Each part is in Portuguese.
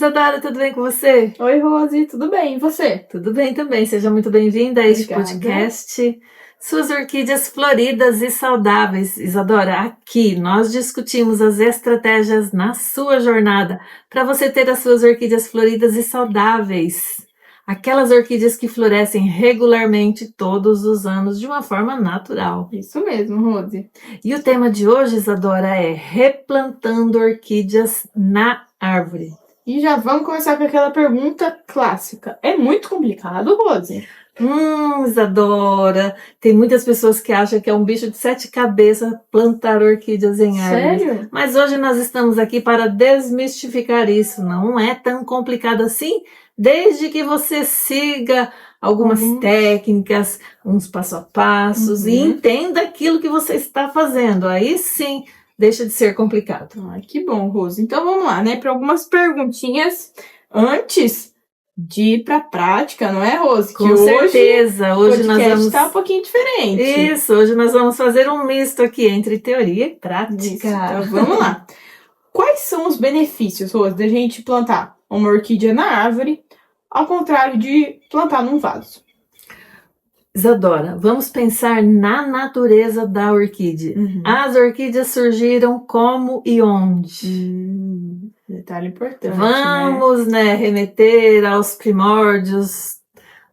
Isadora, tudo bem com você? Oi, Rose, tudo bem? E você? Tudo bem também, seja muito bem-vinda a este Obrigada. podcast. Suas orquídeas floridas e saudáveis. Isadora, aqui nós discutimos as estratégias na sua jornada para você ter as suas orquídeas floridas e saudáveis. Aquelas orquídeas que florescem regularmente todos os anos de uma forma natural. Isso mesmo, Rose. E o tema de hoje, Isadora, é replantando orquídeas na árvore. E já vamos começar com aquela pergunta clássica. É muito complicado, Rose? Isadora, tem muitas pessoas que acham que é um bicho de 7 cabeças plantar orquídeas em árvores. Sério? Mas hoje nós estamos aqui para desmistificar isso. Não é tão complicado assim, desde que você siga algumas técnicas, uns passo a passos e entenda aquilo que você está fazendo. Aí sim, deixa de ser complicado. Ai, que bom, Rose. Então vamos lá, né? Para algumas perguntinhas antes de ir para a prática, não é, Rose? Com certeza. Hoje nós vamos estar um pouquinho diferente. Isso, hoje nós vamos fazer um misto aqui entre teoria e prática. Isso, então vamos lá. Quais são os benefícios, Rose, da gente plantar uma orquídea na árvore, ao contrário de plantar num vaso? Isadora, vamos pensar na natureza da orquídea. As orquídeas surgiram como e onde? Detalhe importante, Vamos, né, remeter aos primórdios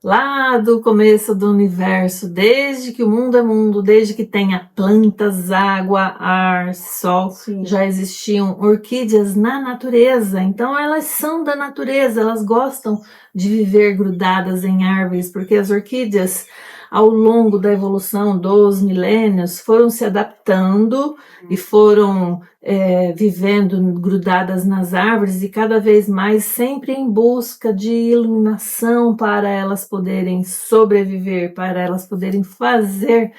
lá do começo do universo, desde que o mundo é mundo, desde que tenha plantas, água, ar, sol, já existiam orquídeas na natureza. Então elas são da natureza, elas gostam de viver grudadas em árvores, porque as orquídeas, ao longo da evolução dos milênios, foram se adaptando e foram vivendo grudadas nas árvores e cada vez mais sempre em busca de iluminação para elas poderem sobreviver, para elas poderem fazer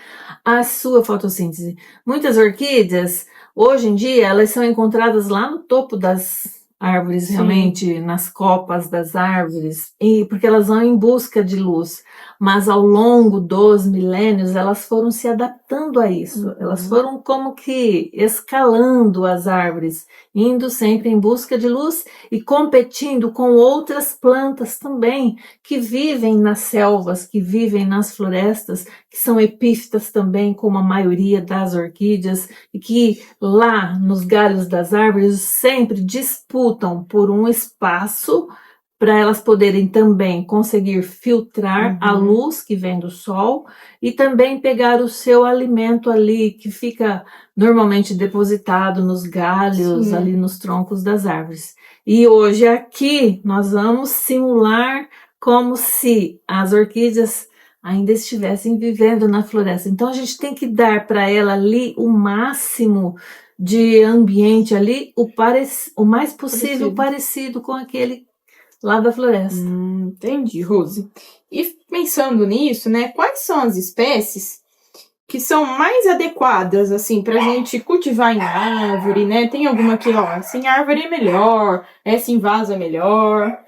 a sua fotossíntese. Muitas orquídeas, hoje em dia, elas são encontradas lá no topo das árvores, realmente, nas copas das árvores, porque elas vão em busca de luz. Mas ao longo dos milênios, elas foram se adaptando a isso. Elas foram como que escalando as árvores, indo sempre em busca de luz e competindo com outras plantas também, que vivem nas selvas, que vivem nas florestas, que são epífitas também, como a maioria das orquídeas, e que lá nos galhos das árvores sempre disputam por um espaço para elas poderem também conseguir filtrar a luz que vem do sol e também pegar o seu alimento ali, que fica normalmente depositado nos galhos, ali nos troncos das árvores. E hoje aqui nós vamos simular como se as orquídeas ainda estivessem vivendo na floresta. Então a gente tem que dar para ela ali o máximo de ambiente ali, o mais possível parecido com aquele lá da floresta. Entendi, Rose. E pensando nisso, né, quais são as espécies que são mais adequadas, assim, pra gente cultivar em árvore, né? Tem alguma que, ó, essa em árvore é melhor, essa em vaso é melhor?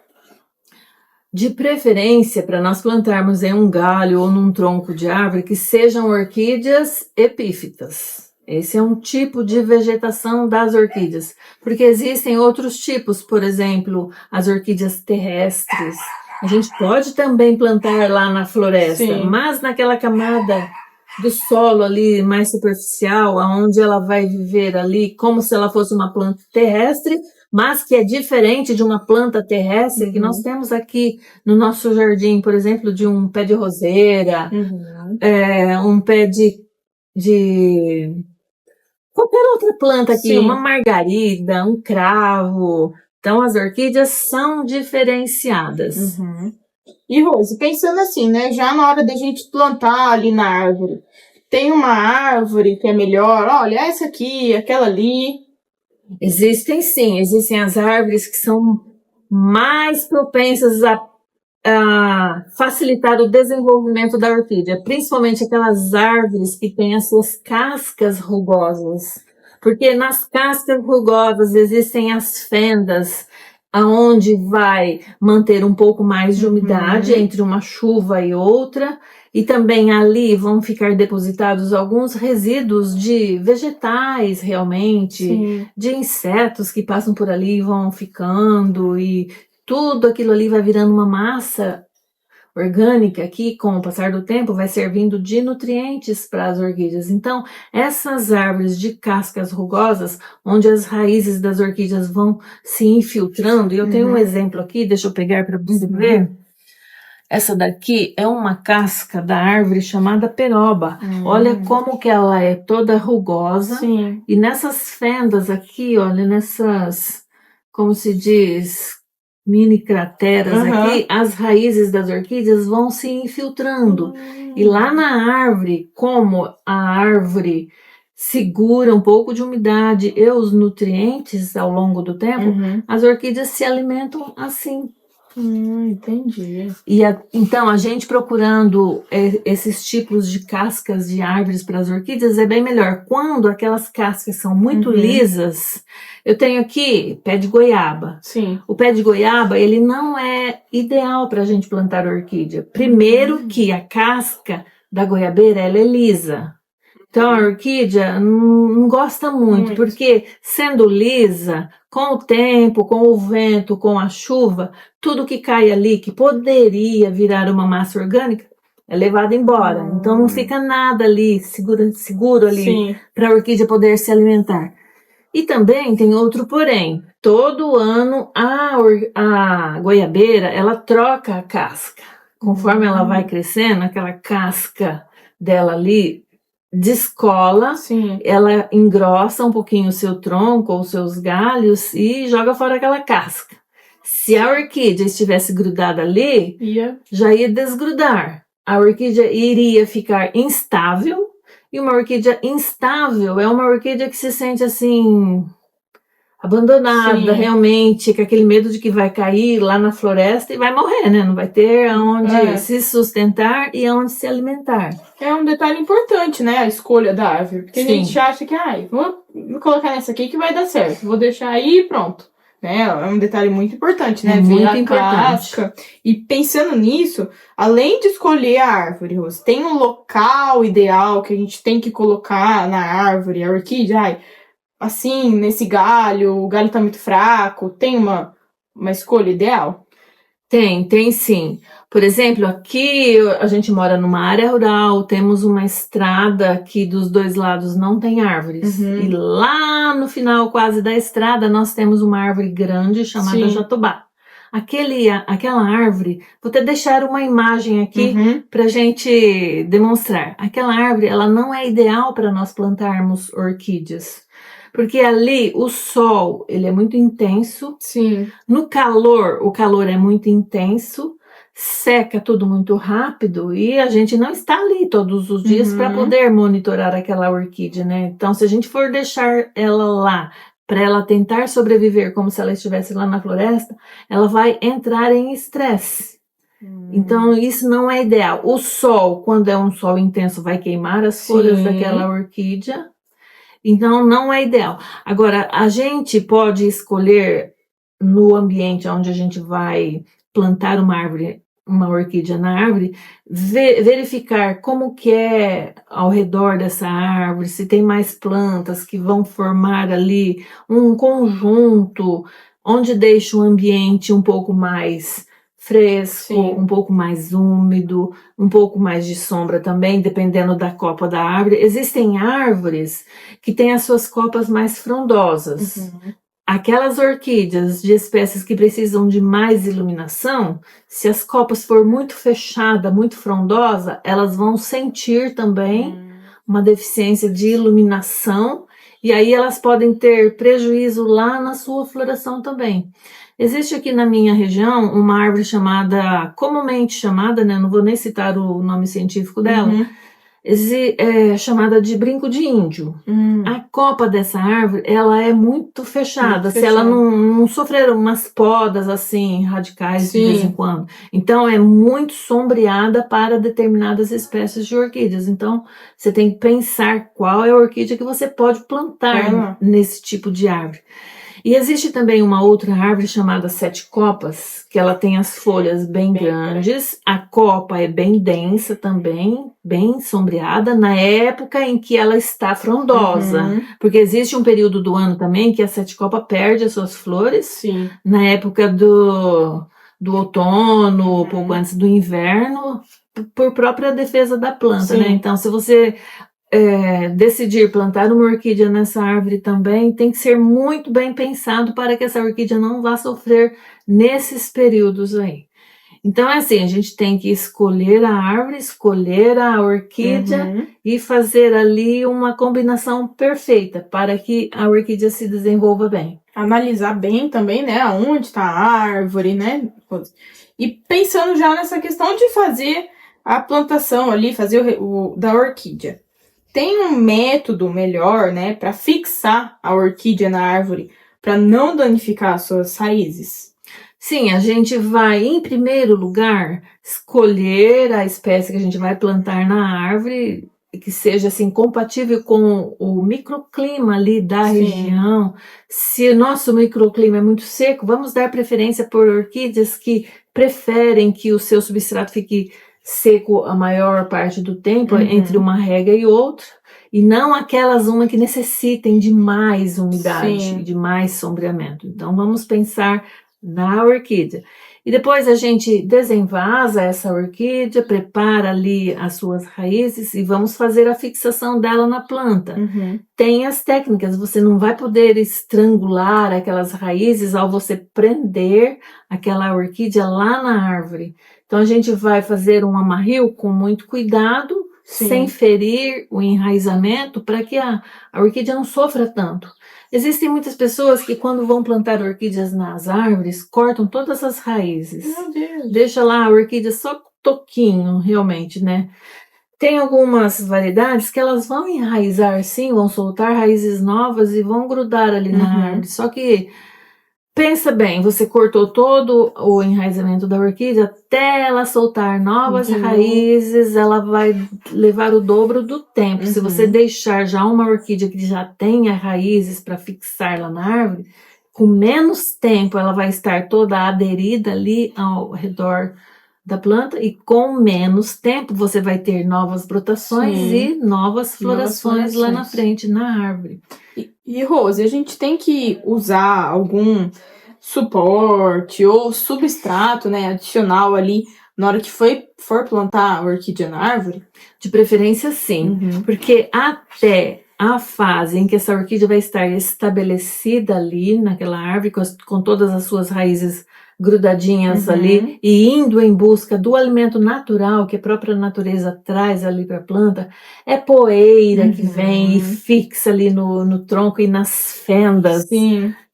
De preferência, para nós plantarmos em um galho ou num tronco de árvore, que sejam orquídeas epífitas. Esse é um tipo de vegetação das orquídeas, porque existem outros tipos, por exemplo, as orquídeas terrestres. A gente pode também plantar lá na floresta, mas naquela camada do solo ali mais superficial, onde ela vai viver ali como se ela fosse uma planta terrestre, mas que é diferente de uma planta terrestre que nós temos aqui no nosso jardim, por exemplo, de um pé de roseira, um pé de qualquer outra planta aqui, uma margarida, um cravo. Então, as orquídeas são diferenciadas. E, Rose, pensando assim, né, já na hora da gente plantar ali na árvore, tem uma árvore que é melhor, olha, essa aqui, aquela ali. Existem sim, existem as árvores que são mais propensas a facilitar o desenvolvimento da orquídea, principalmente aquelas árvores que têm as suas cascas rugosas, porque nas cascas rugosas existem as fendas aonde vai manter um pouco mais de umidade entre uma chuva e outra, e também ali vão ficar depositados alguns resíduos de vegetais realmente, Sim. de insetos que passam por ali e vão ficando, e tudo aquilo ali vai virando uma massa orgânica que, com o passar do tempo, vai servindo de nutrientes para as orquídeas. Então, essas árvores de cascas rugosas, onde as raízes das orquídeas vão se infiltrando, e eu tenho um exemplo aqui, deixa eu pegar para você ver. Essa daqui é uma casca da árvore chamada peroba. Olha como que ela é toda rugosa. Sim. E nessas fendas aqui, olha, nessas, como se diz, mini crateras aqui, as raízes das orquídeas vão se infiltrando. E lá na árvore, como a árvore segura um pouco de umidade e os nutrientes ao longo do tempo, as orquídeas se alimentam assim. Entendi. E então, a gente procurando esses tipos de cascas de árvores para as orquídeas é bem melhor. Quando aquelas cascas são muito lisas, eu tenho aqui pé de goiaba. Sim. O pé de goiaba, ele não é ideal para a gente plantar orquídea. Primeiro que a casca da goiabeira, ela é lisa. Então, a orquídea não gosta muito, porque sendo lisa, com o tempo, com o vento, com a chuva, tudo que cai ali, que poderia virar uma massa orgânica, é levado embora. Então, não fica nada ali, seguro ali, para a orquídea poder se alimentar. E também tem outro porém. Todo ano, a goiabeira, ela troca a casca. Conforme ela vai crescendo, aquela casca dela ali descola, ela engrossa um pouquinho o seu tronco ou os seus galhos e joga fora aquela casca. Se a orquídea estivesse grudada ali, já ia desgrudar. A orquídea iria ficar instável, e uma orquídea instável é uma orquídea que se sente assim, abandonada, realmente, com aquele medo de que vai cair lá na floresta e vai morrer, né? Não vai ter aonde se sustentar e aonde se alimentar. É um detalhe importante, né? A escolha da árvore. Porque a gente acha que, vou colocar nessa aqui que vai dar certo. Vou deixar aí e pronto. Né? É um detalhe muito importante, né? Muito Ver a importante. casca. E pensando nisso, além de escolher a árvore, Rose, tem um local ideal que a gente tem que colocar na árvore, a orquídea, assim, nesse galho, o galho tá muito fraco, tem uma escolha ideal? Tem sim. Por exemplo, aqui a gente mora numa área rural, temos uma estrada que dos dois lados não tem árvores. E lá no final quase da estrada nós temos uma árvore grande chamada jatobá. Aquela árvore, vou até deixar uma imagem aqui pra gente demonstrar. Aquela árvore, ela não é ideal para nós plantarmos orquídeas. Porque ali o sol, ele é muito intenso. No calor, o calor é muito intenso, seca tudo muito rápido e a gente não está ali todos os dias para poder monitorar aquela orquídea, né? Então, se a gente for deixar ela lá para ela tentar sobreviver como se ela estivesse lá na floresta, ela vai entrar em estresse. Então, isso não é ideal. O sol, quando é um sol intenso, vai queimar as folhas daquela orquídea. Então, não é ideal. Agora, a gente pode escolher no ambiente onde a gente vai plantar uma orquídea na árvore, verificar como que é ao redor dessa árvore, se tem mais plantas que vão formar ali um conjunto, onde deixa o ambiente um pouco mais fresco, um pouco mais úmido, um pouco mais de sombra também, dependendo da copa da árvore. Existem árvores que têm as suas copas mais frondosas. Aquelas orquídeas de espécies que precisam de mais iluminação, se as copas for muito fechada, muito frondosa, elas vão sentir também uma deficiência de iluminação e aí elas podem ter prejuízo lá na sua floração também. Existe aqui na minha região uma árvore comumente chamada, né, não vou nem citar o nome científico dela, chamada de brinco de índio. A copa dessa árvore, ela é muito fechada, se ela não sofrer umas podas assim radicais de vez em quando. Então é muito sombreada para determinadas espécies de orquídeas. Então você tem que pensar qual é a orquídea que você pode plantar nesse tipo de árvore. E existe também uma outra árvore chamada sete copas, que ela tem as folhas bem grandes, a copa é bem densa também, bem sombreada, na época em que ela está frondosa. Porque existe um período do ano também que a sete copa perde as suas flores, Sim. na época do outono, pouco antes do inverno, por própria defesa da planta, Sim. né? Então, se você decidir plantar uma orquídea nessa árvore também, tem que ser muito bem pensado para que essa orquídea não vá sofrer nesses períodos aí. Então é assim, a gente tem que escolher a árvore, escolher a orquídea e fazer ali uma combinação perfeita para que a orquídea se desenvolva bem. Analisar bem também, né, aonde está a árvore, né? E pensando já nessa questão de fazer a plantação ali, fazer o da orquídea. Tem um método melhor, né, para fixar a orquídea na árvore, para não danificar as suas raízes? Sim, a gente vai, em primeiro lugar, escolher a espécie que a gente vai plantar na árvore, que seja assim compatível com o microclima ali da região. Se o nosso microclima é muito seco, vamos dar preferência por orquídeas que preferem que o seu substrato fique seco a maior parte do tempo, entre uma rega e outra, e não aquelas que necessitem de mais umidade, de mais sombreamento. Então vamos pensar na orquídea. E depois a gente desenvasa essa orquídea, prepara ali as suas raízes e vamos fazer a fixação dela na planta. Tem as técnicas, você não vai poder estrangular aquelas raízes ao você prender aquela orquídea lá na árvore. Então a gente vai fazer um amarrio com muito cuidado, sem ferir o enraizamento, para que a orquídea não sofra tanto. Existem muitas pessoas que quando vão plantar orquídeas nas árvores, cortam todas as raízes. Meu Deus. Deixa lá a orquídea só toquinho, realmente, né? Tem algumas variedades que elas vão enraizar sim, vão soltar raízes novas e vão grudar ali na árvore. Só que, pensa bem, você cortou todo o enraizamento da orquídea, até ela soltar novas raízes, ela vai levar o dobro do tempo. Se você deixar já uma orquídea que já tenha raízes para fixar lá na árvore, com menos tempo ela vai estar toda aderida ali ao redor da planta e com menos tempo você vai ter novas brotações e novas florações lá na frente, na árvore. E Rose, a gente tem que usar algum suporte ou substrato, né, adicional ali na hora que for plantar a orquídea na árvore? De preferência sim, porque até a fase em que essa orquídea vai estar estabelecida ali naquela árvore, com todas as suas raízes grudadinhas ali e indo em busca do alimento natural que a própria natureza traz ali para a planta, é poeira que vem e fixa ali no tronco e nas fendas.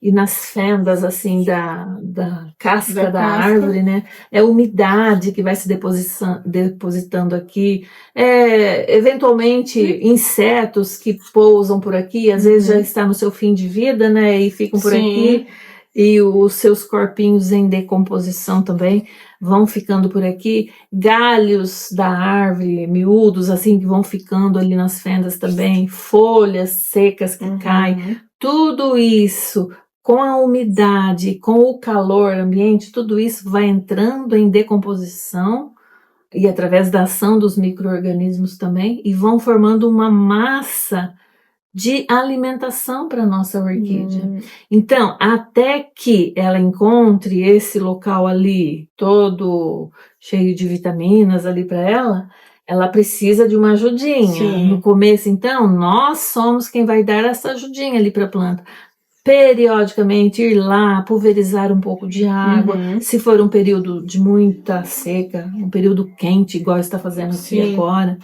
E nas fendas, assim, da casca da árvore, né? É umidade que vai se depositando aqui. Eventualmente, insetos que pousam por aqui, às vezes já está no seu fim de vida, né? E ficam por aqui. E os seus corpinhos em decomposição também vão ficando por aqui. Galhos da árvore, miúdos, assim, que vão ficando ali nas fendas também. Folhas secas que caem. Tudo isso, com a umidade, com o calor ambiente, tudo isso vai entrando em decomposição e através da ação dos micro-organismos também, e vão formando uma massa de alimentação para a nossa orquídea. Então, até que ela encontre esse local ali, todo cheio de vitaminas ali para ela precisa de uma ajudinha. No começo, então, nós somos quem vai dar essa ajudinha ali para a planta. Periodicamente ir lá, pulverizar um pouco de água, se for um período de muita seca, um período quente, igual está fazendo aqui agora.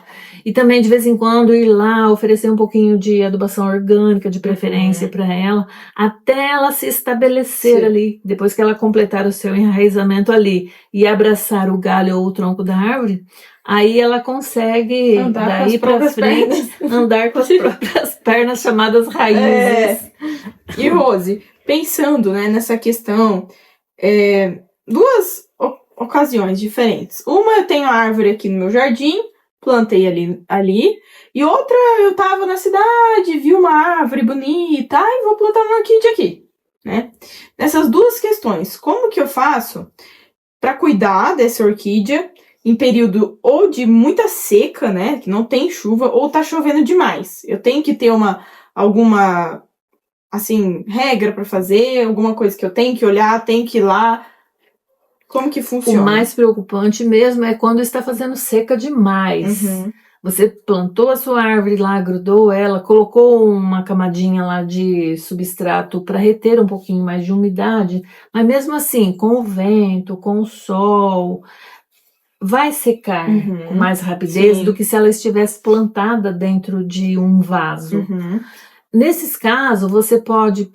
E também, de vez em quando, ir lá, oferecer um pouquinho de adubação orgânica, de preferência para ela, até ela se estabelecer ali. Depois que ela completar o seu enraizamento ali e abraçar o galho ou o tronco da árvore, aí ela consegue, daí para frente, andar com as próprias pernas, chamadas raízes. E Rose, pensando, né, nessa questão, duas ocasiões diferentes. Uma, eu tenho a árvore aqui no meu jardim, plantei ali, e outra, eu tava na cidade, vi uma árvore bonita, vou plantar uma orquídea aqui. né? Nessas duas questões, como que eu faço para cuidar dessa orquídea em período ou de muita seca, né, que não tem chuva, ou tá chovendo demais? Eu tenho que ter alguma assim, regra para fazer, alguma coisa que eu tenho que olhar, tenho que ir lá. Como que O funciona? mais preocupante mesmo é quando está fazendo seca demais. Uhum. Você plantou a sua árvore lá, grudou ela, colocou uma camadinha lá de substrato para reter um pouquinho mais de umidade, mas mesmo assim, com o vento, com o sol, vai secar com mais rapidez Sim. do que se ela estivesse plantada dentro de um vaso. Uhum. Nesses casos, você pode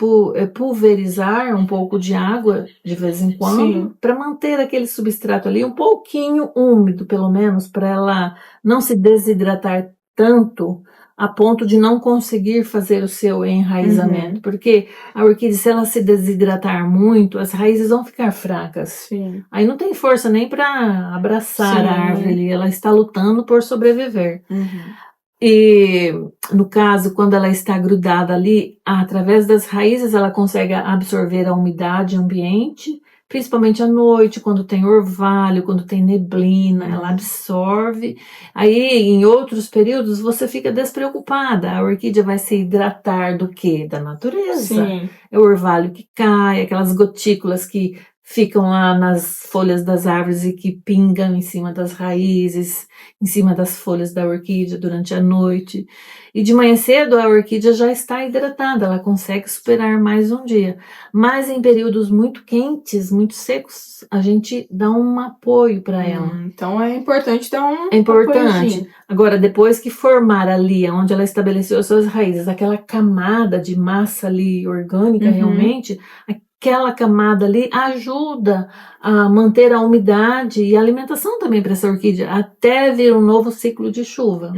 pulverizar um pouco de água de vez em quando para manter aquele substrato ali um pouquinho úmido, pelo menos, para ela não se desidratar tanto a ponto de não conseguir fazer o seu enraizamento. Porque a orquídea, se ela se desidratar muito, as raízes vão ficar fracas. Sim. Aí não tem força nem para abraçar Sim. a árvore ali, ela está lutando por sobreviver. Uhum. E no caso, quando ela está grudada ali, através das raízes ela consegue absorver a umidade ambiente, principalmente à noite, quando tem orvalho, quando tem neblina, ela absorve. Aí, em outros períodos, você fica despreocupada. A orquídea vai se hidratar do quê? Da natureza. Sim. É o orvalho que cai, aquelas gotículas que ficam lá nas folhas das árvores e que pingam em cima das raízes, em cima das folhas da orquídea durante a noite. E de manhã cedo a orquídea já está hidratada, ela consegue superar mais um dia. Mas em períodos muito quentes, muito secos, a gente dá um apoio para ela. Então é importante dar um É importante. apoiozinho. Agora, depois que formar ali, onde ela estabeleceu as suas raízes, aquela camada de massa ali orgânica realmente, aquela camada ali ajuda a manter a umidade e a alimentação também para essa orquídea, até vir um novo ciclo de chuva.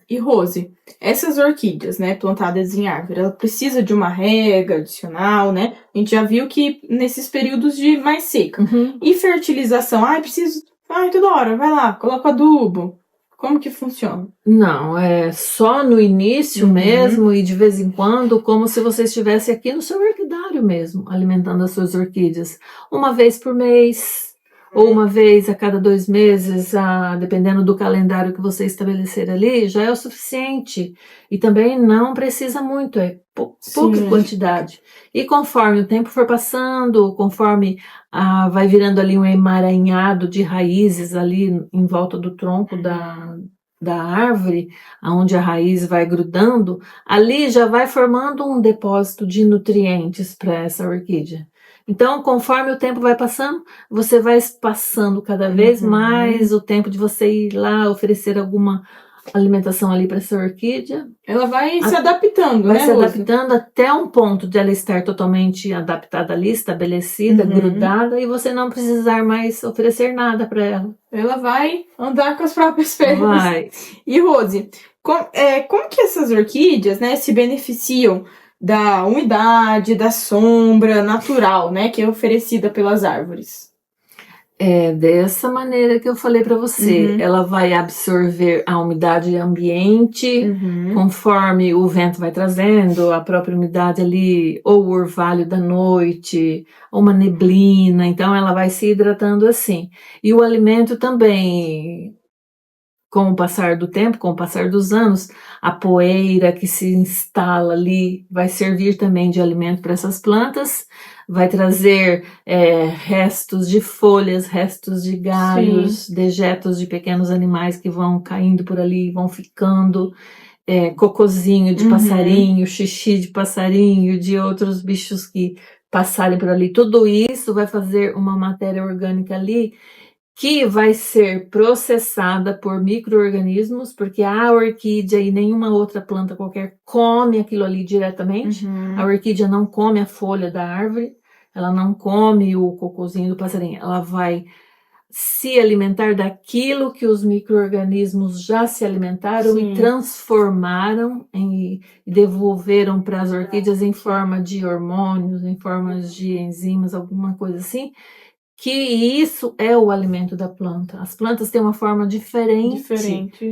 E Rose, essas orquídeas, né, plantadas em árvore, ela precisa de uma rega adicional, né? A gente já viu que nesses períodos de mais seca. E fertilização? Preciso... toda hora, vai lá, coloca adubo. Como que funciona? Não, é só no início mesmo e de vez em quando, como se você estivesse aqui no seu orquidário mesmo, alimentando as suas orquídeas. Uma vez por mês, ou uma vez a cada 2 meses, dependendo do calendário que você estabelecer ali, já é o suficiente. E também não precisa muito, é pouca quantidade. E conforme o tempo for passando, conforme vai virando ali um emaranhado de raízes ali em volta do tronco da árvore, onde a raiz vai grudando, ali já vai formando um depósito de nutrientes para essa orquídea. Então, conforme o tempo vai passando, você vai passando cada vez mais o tempo de você ir lá oferecer alguma alimentação ali para essa orquídea. Ela vai se adaptando, vai né, se Rose? adaptando até um ponto de ela estar totalmente adaptada ali, estabelecida, grudada, e você não precisar mais oferecer nada para ela. Ela vai andar com as próprias pernas. Vai. E Rose, como que essas orquídeas, né, se beneficiam da umidade, da sombra natural, né, que é oferecida pelas árvores? É dessa maneira que eu falei para você. Ela vai absorver a umidade ambiente, conforme o vento vai trazendo, a própria umidade ali, ou o orvalho da noite, ou uma neblina. Então, ela vai se hidratando assim. E o alimento também, com o passar do tempo, com o passar dos anos, a poeira que se instala ali vai servir também de alimento para essas plantas, vai trazer restos de folhas, restos de galhos, dejetos de pequenos animais que vão caindo por ali, vão ficando, cocozinho de passarinho, xixi de passarinho, de outros bichos que passarem por ali. Tudo isso vai fazer uma matéria orgânica ali que vai ser processada por micro-organismos, porque a orquídea e nenhuma outra planta qualquer come aquilo ali diretamente. A orquídea não come a folha da árvore, ela não come o cocôzinho do passarinho, ela vai se alimentar daquilo que os micro-organismos já se alimentaram e transformaram e devolveram para as orquídeas em forma de hormônios, em forma de enzimas, alguma coisa assim, que isso é o alimento da planta. As plantas têm uma forma diferente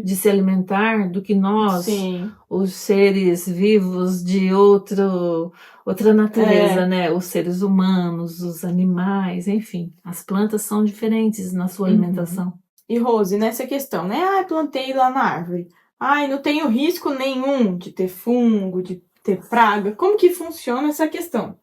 de se alimentar do que nós, Sim. os seres vivos de outra natureza, né? Os seres humanos, os animais, enfim. As plantas são diferentes na sua alimentação. E Rose, nessa questão, né? Ah, plantei lá na árvore. Ai, não tenho risco nenhum de ter fungo, de ter praga. Como que funciona essa questão?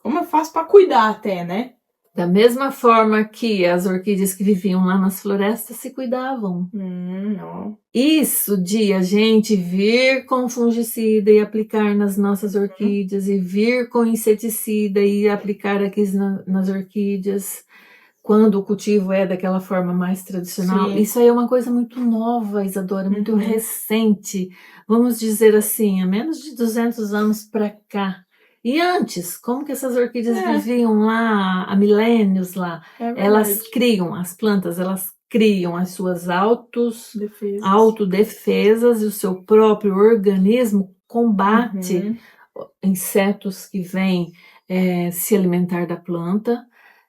Como eu faço para cuidar até, né? Da mesma forma que as orquídeas que viviam lá nas florestas se cuidavam. Não. Isso de a gente vir com fungicida e aplicar nas nossas orquídeas, e vir com inseticida e aplicar aqui nas orquídeas, quando o cultivo é daquela forma mais tradicional. Sim. Isso aí é uma coisa muito nova, Isadora, muito recente. Vamos dizer assim, há menos de 200 anos para cá. E antes, como que essas orquídeas viviam lá há milênios lá? Elas criam, as plantas, elas criam as suas autodefesas, e o seu próprio organismo combate insetos que vêm se alimentar da planta,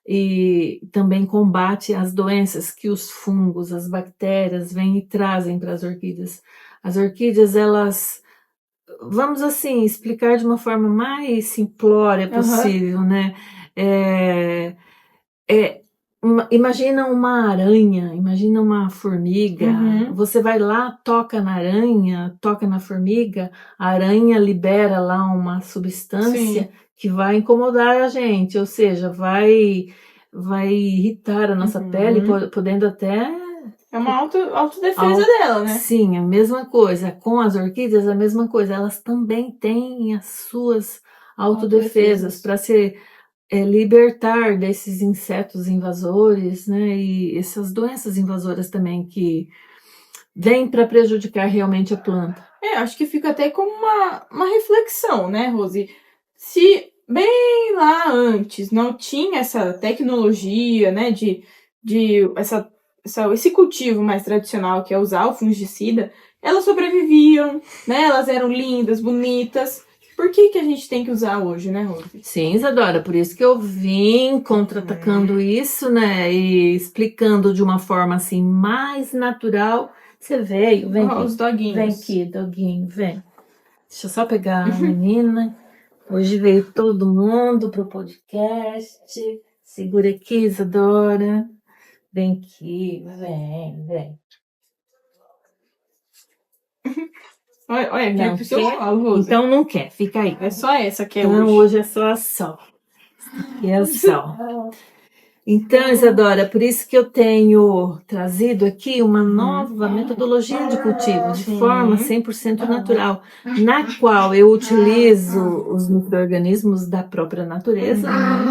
e também combate as doenças que os fungos, as bactérias vêm e trazem para as orquídeas. As orquídeas, elas, vamos assim, explicar de uma forma mais simplória possível, né? Imagina uma aranha, imagina uma formiga. Você vai lá, toca na aranha, toca na formiga, a aranha libera lá uma substância que vai incomodar a gente, ou seja, vai irritar a nossa pele, podendo até... É uma autodefesa dela, né? Sim, a mesma coisa. Com as orquídeas, a mesma coisa. Elas também têm as suas autodefesas para se libertar desses insetos invasores, né? E essas doenças invasoras também que vêm para prejudicar realmente a planta. Acho que fica até como uma reflexão, né, Rose? Se bem lá antes não tinha essa tecnologia, né, de esse cultivo mais tradicional, que é usar o fungicida, elas sobreviviam, né? Elas eram lindas, bonitas. Por que a gente tem que usar hoje, né, Rose? Sim, Isadora, por isso que eu vim contra-atacando isso, né, e explicando de uma forma assim mais natural. Você veio, vem aqui. Os doguinhos. Vem aqui, doguinho, vem. Deixa eu só pegar a menina. Hoje veio todo mundo pro podcast. Segura aqui, Isadora. Vem aqui, vem. Olha, não quer seu colo, Rose. Então não quer, fica aí. É só essa que é então, hoje. Hoje é só a sol. E é sol. Então, Isadora, por isso que eu tenho trazido aqui uma nova metodologia de cultivo, de forma 100% natural, na qual eu utilizo os micro-organismos da própria natureza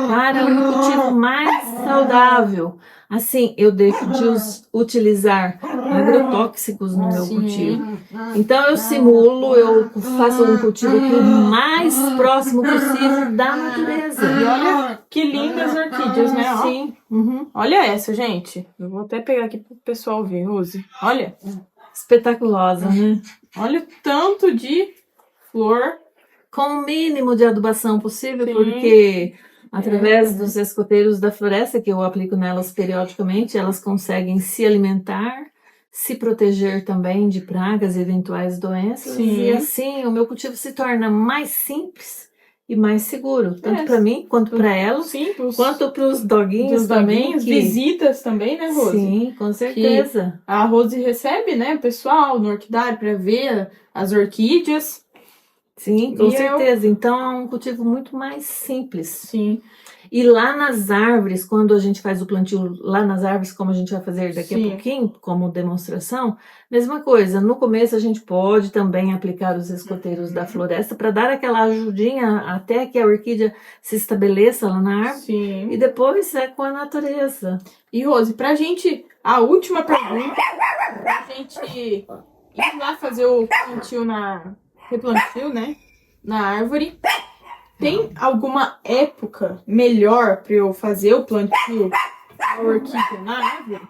para um cultivo mais saudável. Assim, eu deixo de utilizar agrotóxicos no meu cultivo. Então, eu simulo, eu faço um cultivo aqui o mais próximo possível da natureza. E olha que lindas orquídeas, né? Sim. Olha essa, gente. Eu vou até pegar aqui pro pessoal ver, Rose. Olha. Espetaculosa, né? Olha o tanto de flor. Com o mínimo de adubação possível, porque através dos escoteiros da floresta, que eu aplico nelas periodicamente, elas conseguem se alimentar, se proteger também de pragas e eventuais doenças. E assim o meu cultivo se torna mais simples e mais seguro, tanto para mim quanto para elas, quanto para os doguinhos também. Visitas também, né, Rose? Sim, com certeza. A Rose recebe, né, o pessoal no orquidário para ver as orquídeas. Sim, com certeza. Então é um cultivo muito mais simples. Sim. E lá nas árvores, quando a gente faz o plantio lá nas árvores, como a gente vai fazer daqui a pouquinho, como demonstração, mesma coisa. No começo a gente pode também aplicar os escoteiros da floresta para dar aquela ajudinha até que a orquídea se estabeleça lá na árvore. Sim. E depois é com a natureza. E Rose, pra gente, a última pergunta, pra gente ir lá fazer o replantio, né, na árvore. Tem alguma época melhor para eu fazer o plantio da orquídea na árvore?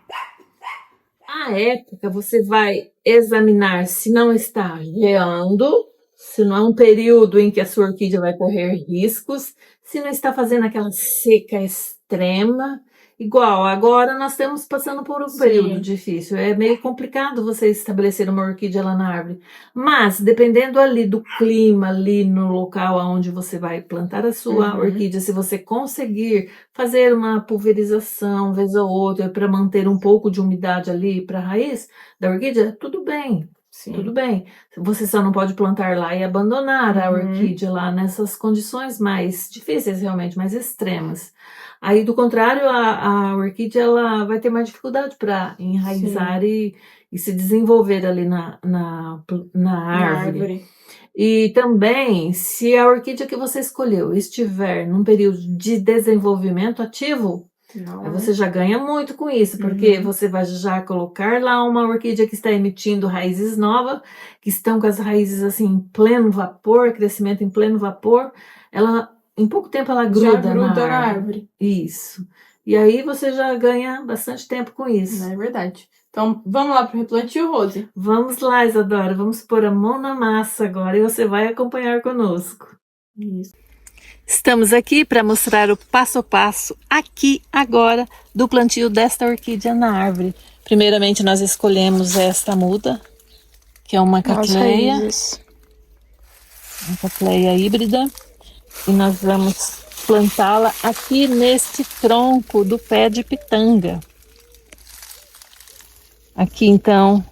A época você vai examinar se não está geando, se não é um período em que a sua orquídea vai correr riscos, se não está fazendo aquela seca extrema Igual, agora nós estamos passando por um Sim. período difícil. É meio complicado você estabelecer uma orquídea lá na árvore. Mas, dependendo ali do clima, ali no local onde você vai plantar a sua Uhum. orquídea, se você conseguir fazer uma pulverização vez ou outra para manter um pouco de umidade ali para a raiz da orquídea, tudo bem. Sim. Tudo bem. Você só não pode plantar lá e abandonar a orquídea lá nessas condições mais difíceis, realmente, mais extremas. Aí, do contrário, a orquídea ela vai ter mais dificuldade para enraizar e se desenvolver ali na árvore. E também, se a orquídea que você escolheu estiver num período de desenvolvimento ativo, aí você já ganha muito com isso, porque você vai já colocar lá uma orquídea que está emitindo raízes novas, que estão com as raízes assim em pleno vapor, crescimento em pleno vapor, ela em pouco tempo ela gruda na árvore. Isso. E aí você já ganha bastante tempo com isso. É verdade. Então, vamos lá para o replantio, Rose? Vamos lá, Isadora. Vamos pôr a mão na massa agora e você vai acompanhar conosco. Isso. Estamos aqui para mostrar o passo a passo, aqui, agora, do plantio desta orquídea na árvore. Primeiramente, nós escolhemos esta muda, que é uma catleia híbrida. E nós vamos plantá-la aqui neste tronco do pé de pitanga. Aqui então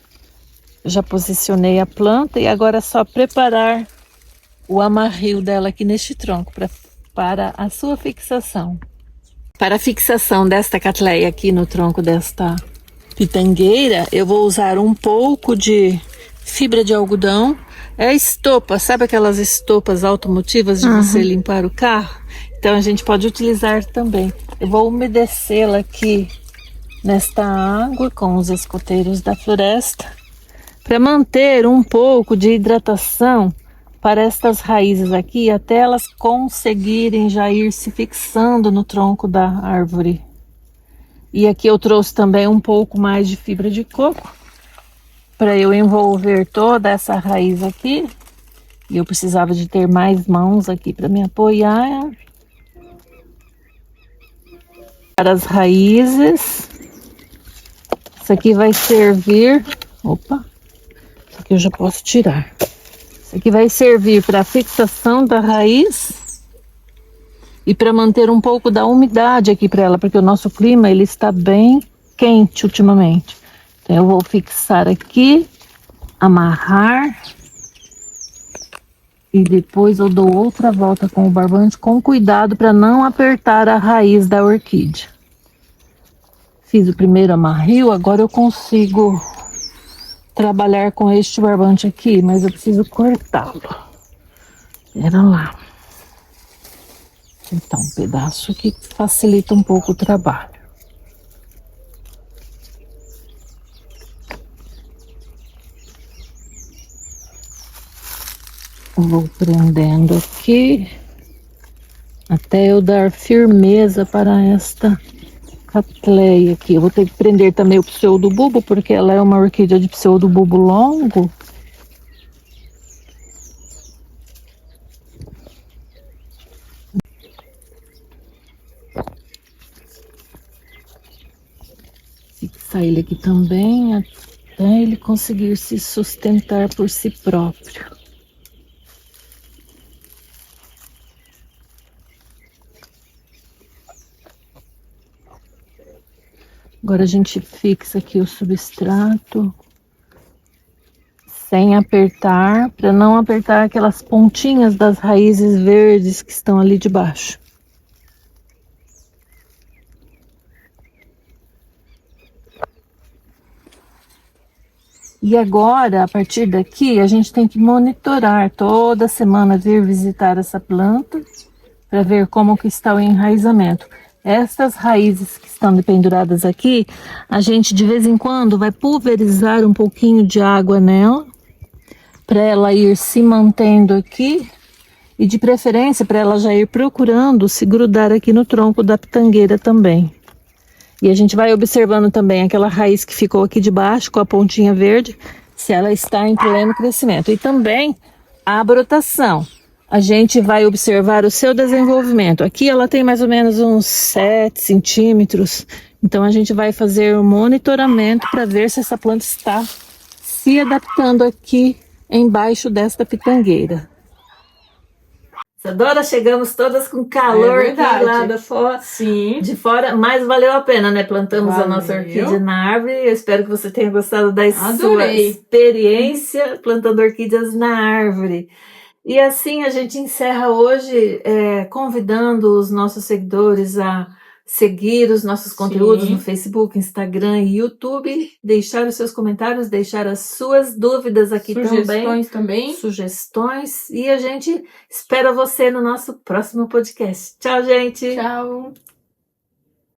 já posicionei a planta e agora é só preparar o amarrio dela aqui neste tronco para a sua fixação. Para a fixação desta catleia aqui no tronco desta pitangueira, eu vou usar um pouco de fibra de algodão. É estopa, sabe aquelas estopas automotivas de você limpar o carro? Então a gente pode utilizar também. Eu vou umedecê-la aqui nesta água com os escoteiros da floresta para manter um pouco de hidratação para estas raízes aqui até elas conseguirem já ir se fixando no tronco da árvore. E aqui eu trouxe também um pouco mais de fibra de coco para eu envolver toda essa raiz aqui. E eu precisava de ter mais mãos aqui para me apoiar. Para as raízes. Isso aqui vai servir... Opa! Isso aqui eu já posso tirar. Isso aqui vai servir para a fixação da raiz e para manter um pouco da umidade aqui para ela, porque o nosso clima ele está bem quente ultimamente. Então eu vou fixar aqui, amarrar e depois eu dou outra volta com o barbante com cuidado para não apertar a raiz da orquídea. Fiz o primeiro amarrio, agora eu consigo trabalhar com este barbante aqui, mas eu preciso cortá-lo. Pera lá. Então, um pedaço que facilita um pouco o trabalho. Vou prendendo aqui até eu dar firmeza para esta catleia aqui. Eu vou ter que prender também o pseudobulbo, porque ela é uma orquídea de pseudobulbo longo. Fixar ele aqui também até ele conseguir se sustentar por si próprio. Agora a gente fixa aqui o substrato sem apertar, para não apertar aquelas pontinhas das raízes verdes que estão ali debaixo. E agora, a partir daqui, a gente tem que monitorar toda semana, vir visitar essa planta para ver como que está o enraizamento. Essas raízes que estão penduradas aqui, a gente de vez em quando vai pulverizar um pouquinho de água nela, para ela ir se mantendo aqui e de preferência para ela já ir procurando se grudar aqui no tronco da pitangueira também. E a gente vai observando também aquela raiz que ficou aqui de baixo com a pontinha verde, se ela está em pleno crescimento. E também a brotação. a gente vai observar o seu desenvolvimento. Aqui ela tem mais ou menos uns 7 centímetros, então a gente vai fazer um monitoramento para ver se essa planta está se adaptando aqui embaixo desta pitangueira. Isadora, chegamos todas com calor aqui lá da fora, Sim. de fora, mas valeu a pena, né? Plantamos a nossa orquídea na árvore. Eu espero que você tenha gostado da sua experiência plantando orquídeas na árvore. E assim a gente encerra hoje convidando os nossos seguidores a seguir os nossos conteúdos no Facebook, Instagram e YouTube, deixar os seus comentários, deixar as suas dúvidas aqui também. Sugestões. E a gente espera você no nosso próximo podcast. Tchau, gente! Tchau!